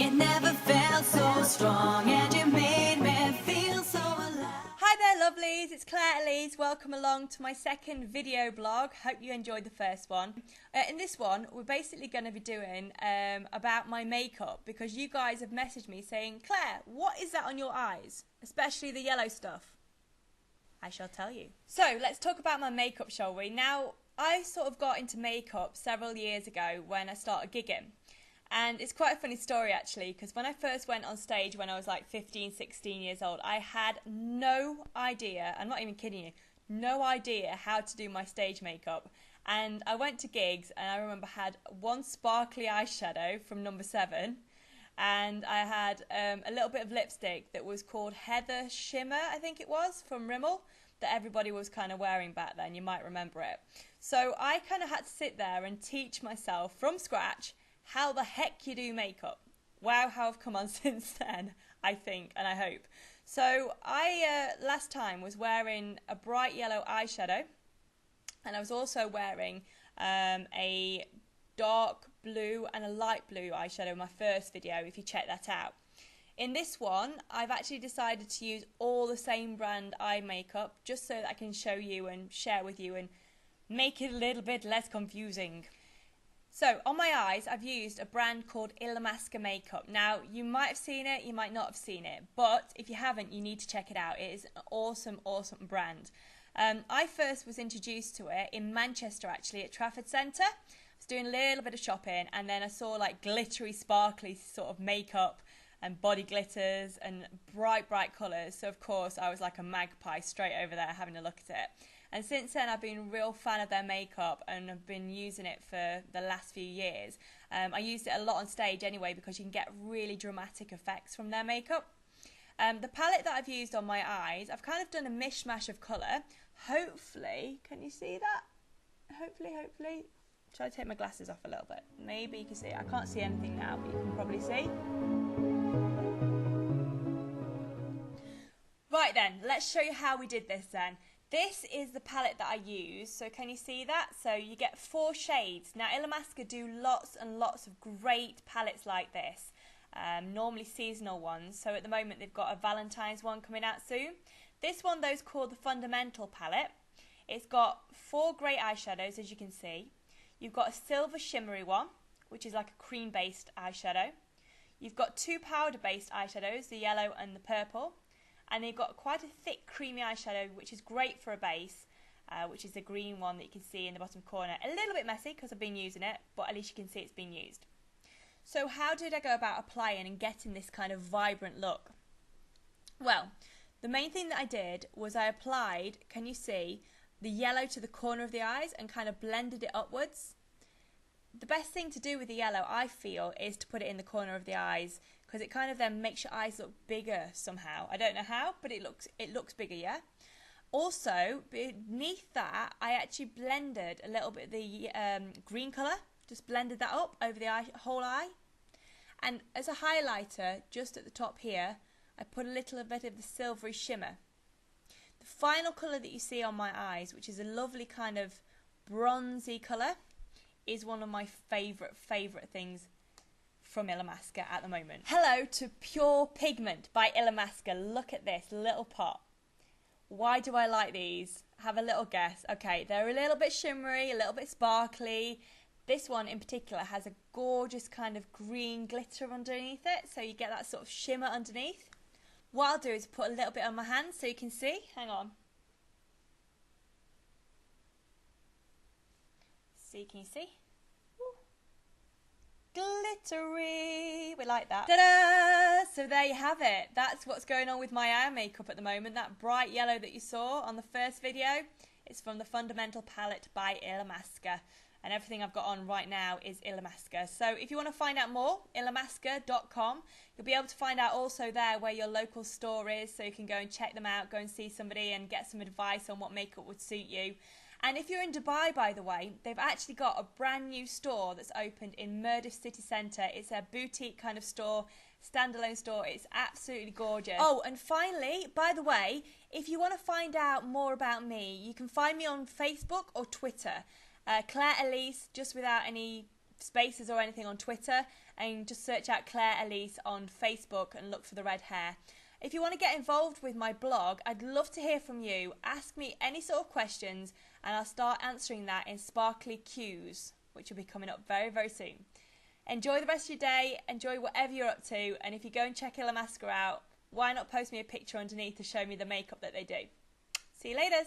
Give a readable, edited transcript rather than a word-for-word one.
It never felt so strong, and you made me feel so alive. Hi there lovelies, it's Claire Elise. Welcome along to my second video blog. Hope you enjoyed the first one. In this one we're basically going to be doing about my makeup, because you guys have messaged me saying, Claire, what is that on your eyes? Especially the yellow stuff. I shall tell you. So let's talk about my makeup, shall we? Now, I sort of got into makeup several years ago when I started gigging. And it's quite a funny story actually, because when I first went on stage when I was like 15, 16 years old, I had no idea, I'm not even kidding you, no idea how to do my stage makeup. And I went to gigs and I remember I had one sparkly eyeshadow from number 7, and I had a little bit of lipstick that was called Heather Shimmer, I think it was, from Rimmel, that everybody was kind of wearing back then, you might remember it. So I kind of had to sit there and teach myself from scratch how the heck you do makeup. Wow, how I've come on since then, I think, and I hope. So I, last time, was wearing a bright yellow eyeshadow, and I was also wearing a dark blue and a light blue eyeshadow in my first video, if you check that out. In this one, I've actually decided to use all the same brand eye makeup, just so that I can show you and share with you and make it a little bit less confusing. So, on my eyes, I've used a brand called Illamasqua makeup. Now, you might have seen it, you might not have seen it, but if you haven't, you need to check it out. It is an awesome, awesome brand. I first was introduced to it in Manchester, actually, at Trafford Centre. I was doing a little bit of shopping, and then I saw like glittery, sparkly sort of makeup and body glitters and bright, bright colours. So, of course, I was like a magpie straight over there having a look at it. And since then, I've been a real fan of their makeup, and I've been using it for the last few years. I used it a lot on stage anyway, because you can get really dramatic effects from their makeup. The palette that I've used on my eyes, I've kind of done a mishmash of colour. Hopefully, can you see that? Hopefully. Shall I take my glasses off a little bit? Maybe you can see it. I can't see anything now, but you can probably see. Right then, let's show you how we did this then. This is the palette that I use, so can you see that? So you get 4 shades. Now Illamasqua do lots and lots of great palettes like this, normally seasonal ones. So at the moment they've got a Valentine's one coming out soon. This one though is called the Fundamental palette. It's got 4 grey eyeshadows, as you can see. You've got a silver shimmery one, which is like a cream based eyeshadow. You've got 2 powder based eyeshadows, the yellow and the purple. And they've got quite a thick creamy eyeshadow, which is great for a base, which is the green one that you can see in the bottom corner. A little bit messy because I've been using it, but at least you can see it's been used. So how did I go about applying and getting this kind of vibrant look? Well, the main thing that I did was I applied, can you see, the yellow to the corner of the eyes and kind of blended it upwards. The best thing to do with the yellow, I feel, is to put it in the corner of the eyes, because it kind of then makes your eyes look bigger somehow. I don't know how, but it looks bigger, yeah? Also, beneath that, I actually blended a little bit of the green colour, just blended that up over the whole eye. And as a highlighter, just at the top here, I put a little bit of the silvery shimmer. The final colour that you see on my eyes, which is a lovely kind of bronzy colour, is one of my favourite things from Illamasqua at the moment. Hello to Pure Pigment by Illamasqua. Look at this little pot. Why do I like these? Have a little guess. Okay, they're a little bit shimmery, a little bit sparkly. This one in particular has a gorgeous kind of green glitter underneath it, so you get that sort of shimmer underneath. What I'll do is put a little bit on my hand so you can see. Hang on. See, can you see? Glittery, we like that. Ta-da! So there you have it. That's what's going on with my eye makeup at the moment. That bright yellow that you saw on the first video, it's from the Fundamental palette by Illamasqua. And everything I've got on right now is Illamasqua. So if you want to find out more, illamasqua.com. You'll be able to find out also there where your local store is, so you can go and check them out, go and see somebody and get some advice on what makeup would suit you. And if you're in Dubai, by the way, they've actually got a brand new store that's opened in Mirdif City Centre. It's a boutique kind of store, standalone store. It's absolutely gorgeous. Oh, and finally, by the way, if you want to find out more about me, you can find me on Facebook or Twitter. Claire Elise, just without any spaces or anything on Twitter. and just search out Claire Elise on Facebook and look for the red hair. If you want to get involved with my blog, I'd love to hear from you. Ask me any sort of questions and I'll start answering that in sparkly cues, which will be coming up very, very soon. Enjoy the rest of your day, enjoy whatever you're up to, and if you go and check Illamasqua out, why not post me a picture underneath to show me the makeup that they do. See you later.